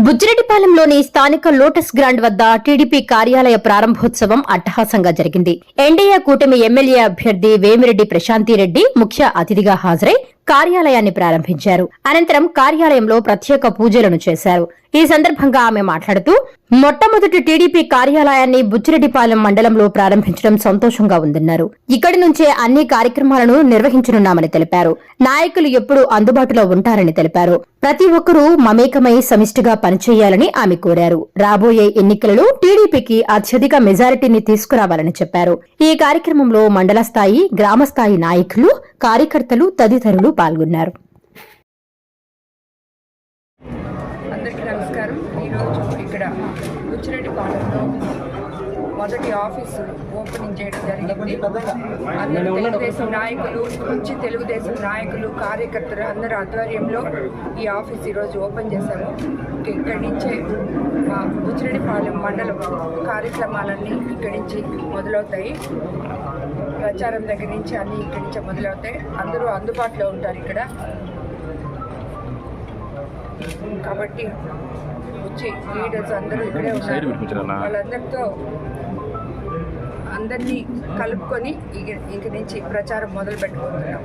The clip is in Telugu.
బుజ్జిరెడ్డిపాలెంలోని స్థానిక లోటస్ గ్రాండ్ వద్ద టీడీపీ కార్యాలయ ప్రారంభోత్సవం అట్టహాసంగా జరిగింది. ఎన్డీఏ కూటమి ఎమ్మెల్యే అభ్యర్థి వేమిరెడ్డి ప్రశాంతిరెడ్డి ముఖ్య అతిథిగా హాజరై కార్యాలయాన్ని ప్రారంభించారు. అనంతరం కార్యాలయంలో ప్రత్యేక పూజలను చేశారు. ఈ సందర్భంగా ఆమె మాట్లాడుతూ, మొట్టమొదటి టీడీపీ కార్యాలయాన్ని బుజ్జిరెడ్డిపాలెం మండలంలో ప్రారంభించడం సంతోషంగా ఉందన్నారు. ఇక్కడి నుంచే అన్ని కార్యక్రమాలను నిర్వహించనున్నామని తెలిపారు. నాయకులు ఎప్పుడూ అందుబాటులో ఉంటారని తెలిపారు. ప్రతి ఒక్కరూ మమేకమై సమిష్టిగా పనిచేయాలని ఆమె కోరారు. రాబోయే ఎన్నికలలో టీడీపీకి అత్యధిక మెజారిటీని తీసుకురావాలని చెప్పారు. ఈ కార్యక్రమంలో మండల స్థాయి, గ్రామ స్థాయి నాయకులు, కార్యకర్తలు తదితరులు పాల్గొన్నారు. అందరికీ నమస్కారం. ఈరోజు ఇక్కడ బుజ్జిరెడ్డిపాలెంలో మొదటి ఆఫీసు ఓపెనింగ్ చేయడం జరిగింది. అందరూ తెలుగుదేశం నాయకులు, మంచి తెలుగుదేశం నాయకులు, కార్యకర్తలు అందరి ఆధ్వర్యంలో ఈ ఆఫీస్ ఈరోజు ఓపెన్ చేశాము. ఇక్కడి నుంచే మా బుజ్జిరెడ్డిపాలెం మండలం కార్యక్రమాలన్నీ ఇక్కడి నుంచి మొదలవుతాయి. ప్రచారం దగ్గర నుంచి అన్నీ ఇక్కడి నుంచే మొదలవుతాయి. అందరూ అందుబాటులో ఉంటారు ఇక్కడ. కాబట్టి వచ్చి లీడర్స్ అందరూ ఇక్కడే ఉన్నారు. వాళ్ళందరితో అందరినీ కలుపుకొని ఇక నుంచి ప్రచారం మొదలు పెట్టుకుంటున్నాం.